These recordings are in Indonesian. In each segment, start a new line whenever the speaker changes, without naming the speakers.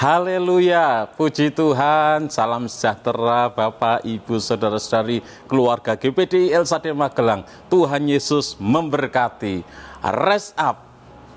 Haleluya, puji Tuhan, salam sejahtera Bapak, Ibu, Saudara-saudari, keluarga GPDI El Sade Magelang. Tuhan Yesus memberkati. Rise up,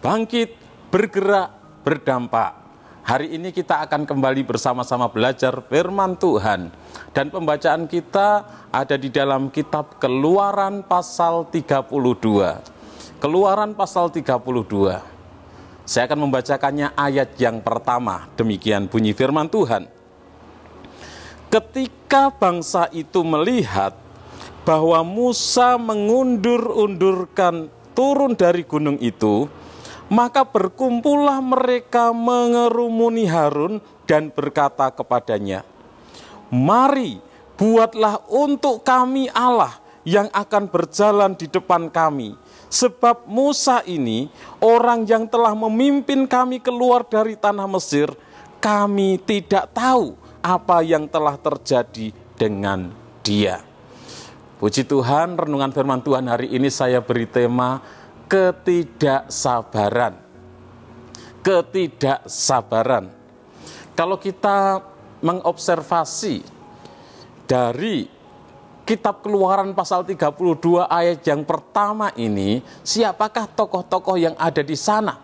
bangkit, bergerak, berdampak. Hari ini kita akan kembali bersama-sama belajar firman Tuhan. Dan pembacaan kita ada di dalam kitab Keluaran pasal 32. Keluaran pasal 32. Saya akan membacakannya ayat yang pertama. Demikian bunyi firman Tuhan. Ketika bangsa itu melihat bahwa Musa mengundur-undurkan turun dari gunung itu, maka berkumpullah mereka mengerumuni Harun dan berkata kepadanya, "Mari, buatlah untuk kami Allah yang akan berjalan di depan kami. Sebab Musa ini orang yang telah memimpin kami keluar dari tanah Mesir, kami tidak tahu apa yang telah terjadi dengan dia." Puji Tuhan, renungan firman Tuhan hari ini saya beri tema ketidaksabaran. Ketidaksabaran. Kalau kita mengobservasi dari Kitab Keluaran pasal 32 ayat yang pertama ini, siapakah tokoh-tokoh yang ada di sana?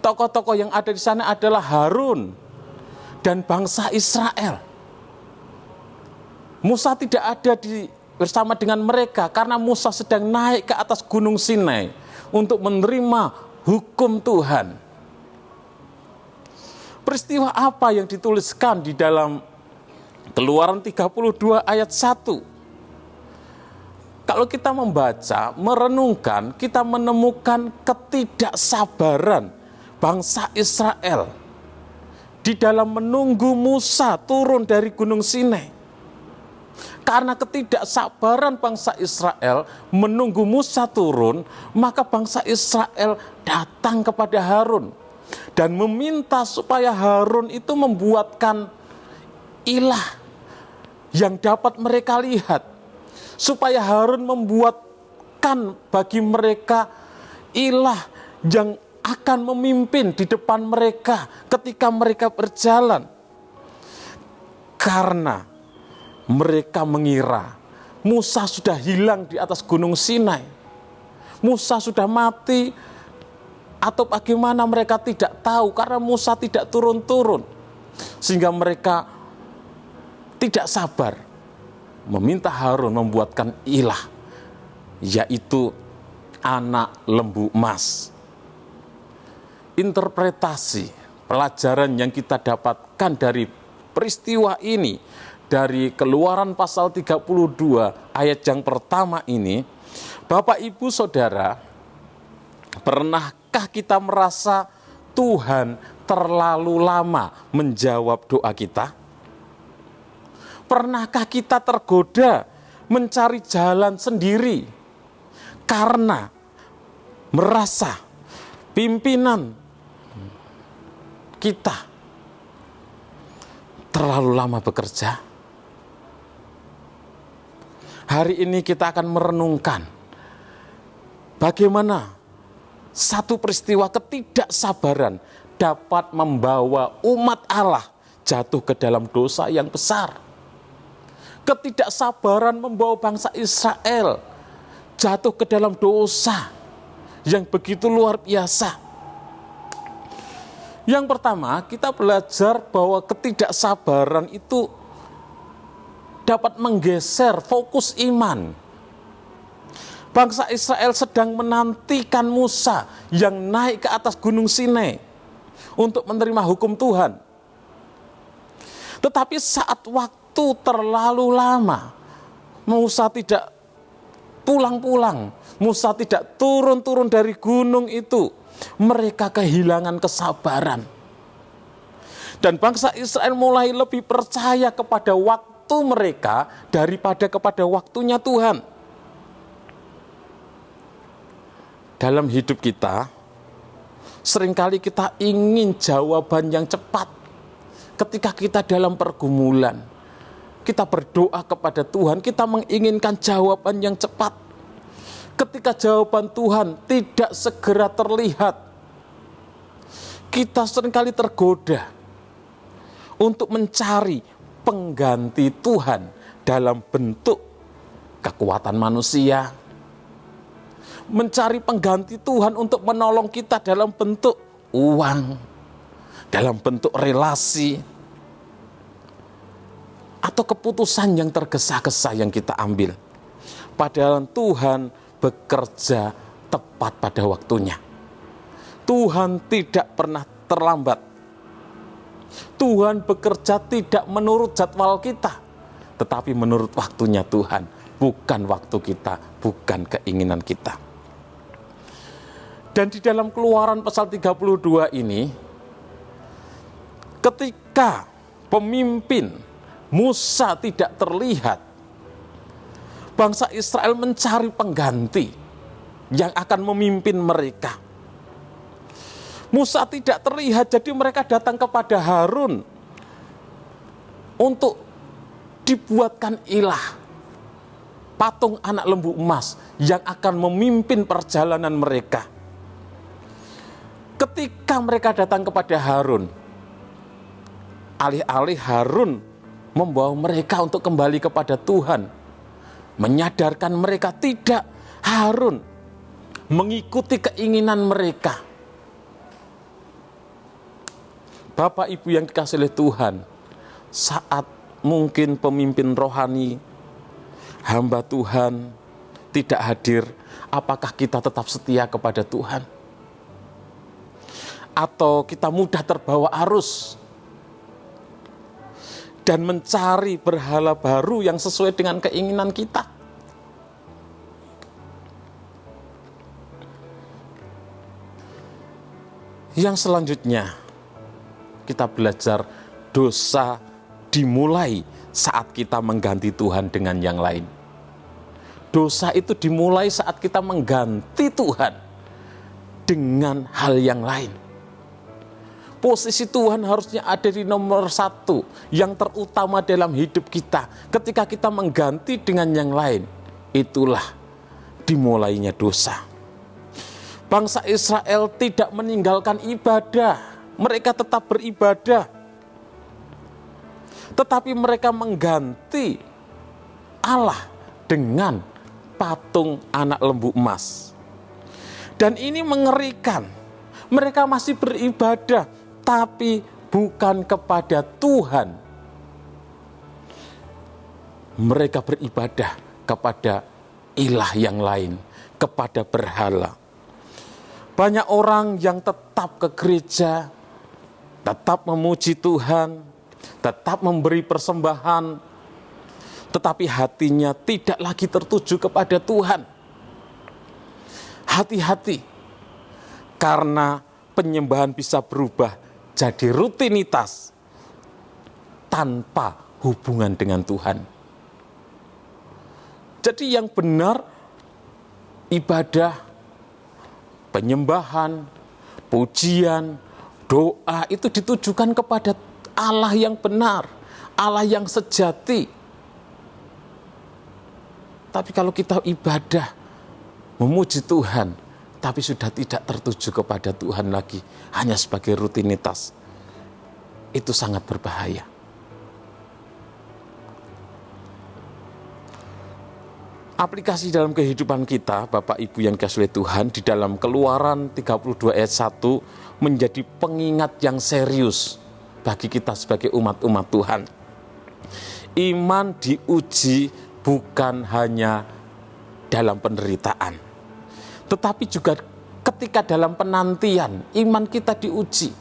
Tokoh-tokoh yang ada di sana adalah Harun dan bangsa Israel. Musa tidak ada bersama dengan mereka karena Musa sedang naik ke atas gunung Sinai untuk menerima hukum Tuhan. Peristiwa apa yang dituliskan di dalam Keluaran 32 ayat 1? Kalau kita membaca, merenungkan, kita menemukan ketidaksabaran bangsa Israel di dalam menunggu Musa turun dari gunung Sinai. Karena ketidaksabaran bangsa Israel menunggu Musa turun, maka bangsa Israel datang kepada Harun dan meminta supaya Harun itu membuatkan ilah yang dapat mereka lihat, supaya Harun membuatkan bagi mereka ilah yang akan memimpin di depan mereka ketika mereka berjalan. Karena mereka mengira Musa sudah hilang di atas gunung Sinai. Musa sudah mati atau bagaimana mereka tidak tahu karena Musa tidak turun-turun. Sehingga mereka tidak sabar meminta Harun membuatkan ilah, yaitu anak lembu emas. Interpretasi pelajaran yang kita dapatkan dari peristiwa ini, dari Keluaran pasal 32 ayat yang pertama ini, Bapak Ibu Saudara, pernahkah kita merasa Tuhan terlalu lama menjawab doa kita? Pernahkah kita tergoda mencari jalan sendiri karena merasa pimpinan kita terlalu lama bekerja? Hari ini kita akan merenungkan bagaimana satu peristiwa ketidaksabaran dapat membawa umat Allah jatuh ke dalam dosa yang besar. Ketidaksabaran membawa bangsa Israel jatuh ke dalam dosa yang begitu luar biasa. Yang pertama, kita belajar bahwa ketidaksabaran itu dapat menggeser fokus iman. Bangsa Israel sedang menantikan Musa yang naik ke atas gunung Sinai untuk menerima hukum Tuhan. Tetapi saat waktu terlalu lama, Musa tidak pulang-pulang, Musa tidak turun-turun dari gunung itu, mereka kehilangan kesabaran. Dan bangsa Israel mulai lebih percaya kepada waktu mereka daripada kepada waktunya Tuhan. Dalam hidup kita, seringkali kita ingin jawaban yang cepat. Ketika kita dalam pergumulan, kita berdoa kepada Tuhan, kita menginginkan jawaban yang cepat. Ketika jawaban Tuhan tidak segera terlihat, kita seringkali tergoda untuk mencari pengganti Tuhan dalam bentuk kekuatan manusia, mencari pengganti Tuhan untuk menolong kita dalam bentuk uang, dalam bentuk relasi, atau keputusan yang tergesa-gesa yang kita ambil. Padahal Tuhan bekerja tepat pada waktunya. Tuhan tidak pernah terlambat. Tuhan bekerja tidak menurut jadwal kita, tetapi menurut waktunya Tuhan, bukan waktu kita, bukan keinginan kita. Dan di dalam Keluaran pasal 32 ini, ketika pemimpin Musa tidak terlihat, bangsa Israel mencari pengganti yang akan memimpin mereka. Musa tidak terlihat, jadi mereka datang kepada Harun untuk dibuatkan ilah, patung anak lembu emas yang akan memimpin perjalanan mereka. Ketika mereka datang kepada Harun, alih-alih Harun membawa mereka untuk kembali kepada Tuhan, menyadarkan mereka, tidak, Harun mengikuti keinginan mereka. Bapak Ibu yang dikasihi oleh Tuhan, saat mungkin pemimpin rohani, hamba Tuhan tidak hadir, apakah kita tetap setia kepada Tuhan? Atau kita mudah terbawa arus dan mencari berhala baru yang sesuai dengan keinginan kita? Yang selanjutnya, kita belajar dosa dimulai saat kita mengganti Tuhan dengan yang lain. Dosa itu dimulai saat kita mengganti Tuhan dengan hal yang lain. Posisi Tuhan harusnya ada di nomor satu, yang terutama dalam hidup kita. Ketika kita mengganti dengan yang lain, itulah dimulainya dosa. Bangsa Israel tidak meninggalkan ibadah, mereka tetap beribadah. Tetapi mereka mengganti Allah dengan patung anak lembu emas. Dan ini mengerikan, mereka masih beribadah, tapi bukan kepada Tuhan. Mereka beribadah kepada ilah yang lain, kepada berhala. Banyak orang yang tetap ke gereja, tetap memuji Tuhan, tetap memberi persembahan, tetapi hatinya tidak lagi tertuju kepada Tuhan. Hati-hati, karena penyembahan bisa berubah jadi rutinitas tanpa hubungan dengan Tuhan. Jadi yang benar, ibadah, penyembahan, pujian, doa itu ditujukan kepada Allah yang benar, Allah yang sejati. Tapi kalau kita ibadah, memuji Tuhan, tapi sudah tidak tertuju kepada Tuhan lagi, hanya sebagai rutinitas, itu sangat berbahaya. Aplikasi dalam kehidupan kita, Bapak Ibu yang dikasihi Tuhan, di dalam Keluaran 32 ayat 1 menjadi pengingat yang serius bagi kita sebagai umat-umat Tuhan. Iman diuji bukan hanya dalam penderitaan, tetapi juga ketika dalam penantian, iman kita diuji.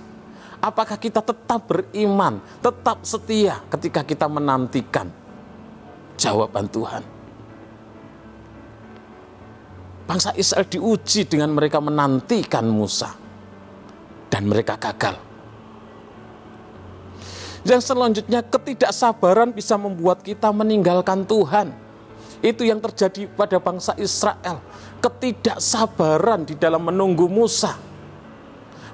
Apakah kita tetap beriman, tetap setia ketika kita menantikan jawaban Tuhan? Bangsa Israel diuji dengan mereka menantikan Musa, dan mereka gagal. Yang selanjutnya, ketidaksabaran bisa membuat kita meninggalkan Tuhan. Itu yang terjadi pada bangsa Israel. Ketidaksabaran di dalam menunggu Musa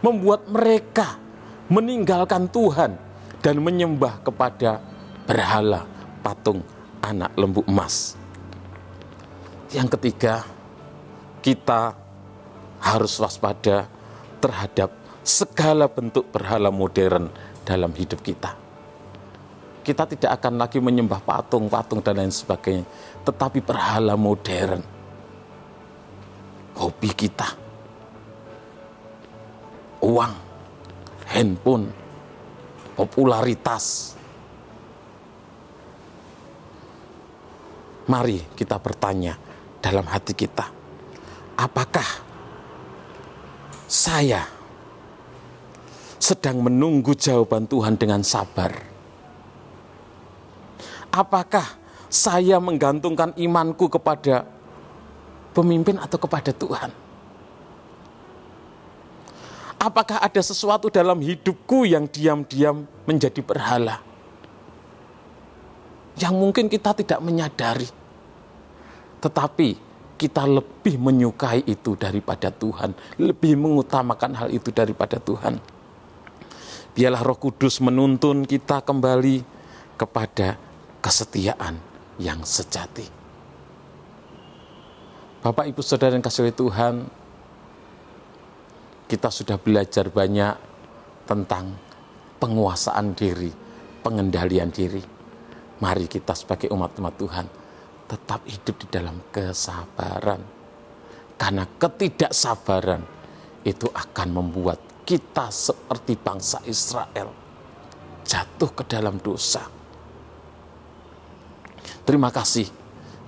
membuat mereka meninggalkan Tuhan dan menyembah kepada berhala, patung anak lembu emas. Yang ketiga, kita harus waspada terhadap segala bentuk berhala modern dalam hidup kita. Kita tidak akan lagi menyembah patung-patung dan lain sebagainya, tetapi berhala modern. Hobi kita, uang, handphone, popularitas. Mari kita bertanya dalam hati kita, apakah saya sedang menunggu jawaban Tuhan dengan sabar? Apakah saya menggantungkan imanku kepada pemimpin atau kepada Tuhan? Apakah ada sesuatu dalam hidupku yang diam-diam menjadi berhala? Yang mungkin kita tidak menyadari, tetapi kita lebih menyukai itu daripada Tuhan, lebih mengutamakan hal itu daripada Tuhan. Biarlah Roh Kudus menuntun kita kembali kepada kesetiaan yang sejati. Bapak, Ibu, Saudara yang kasih oleh Tuhan, kita sudah belajar banyak tentang penguasaan diri, pengendalian diri. Mari kita sebagai umat-umat Tuhan tetap hidup di dalam kesabaran. Karena ketidaksabaran itu akan membuat kita seperti bangsa Israel jatuh ke dalam dosa. Terima kasih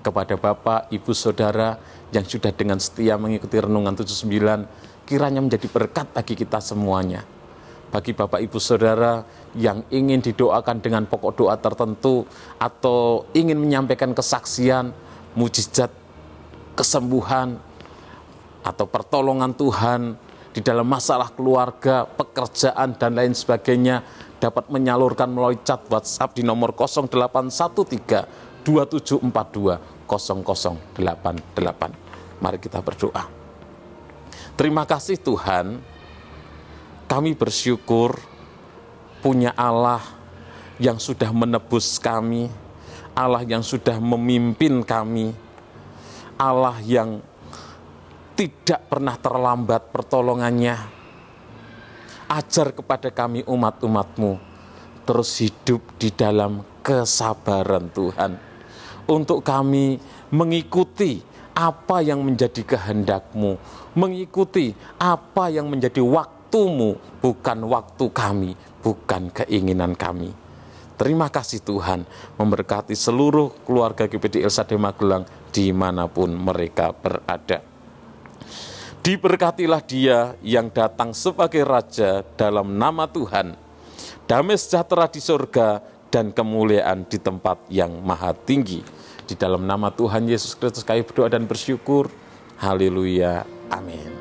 kepada Bapak, Ibu, Saudara yang sudah dengan setia mengikuti Renungan 79, kiranya menjadi berkat bagi kita semuanya. Bagi Bapak, Ibu, Saudara yang ingin didoakan dengan pokok doa tertentu atau ingin menyampaikan kesaksian, mujizat, kesembuhan, atau pertolongan Tuhan di dalam masalah keluarga, pekerjaan, dan lain sebagainya, dapat menyalurkan melalui chat WhatsApp di nomor 0813 2742 0088. Mari kita berdoa. Terima kasih Tuhan, kami bersyukur punya Allah yang sudah menebus kami, Allah yang sudah memimpin kami, Allah yang tidak pernah terlambat pertolongannya. Ajar kepada kami umat-umat-Mu terus hidup di dalam kesabaran Tuhan, untuk kami mengikuti apa yang menjadi kehendak-Mu, mengikuti apa yang menjadi waktu-Mu, bukan waktu kami, bukan keinginan kami. Terima kasih Tuhan, memberkati seluruh keluarga GPD El Shaddai Magelang dimanapun mereka berada. Diberkatilah dia yang datang sebagai Raja dalam nama Tuhan, damai sejahtera di surga dan kemuliaan di tempat yang maha tinggi. Di dalam nama Tuhan Yesus Kristus kami berdoa dan bersyukur. Haleluya. Amin.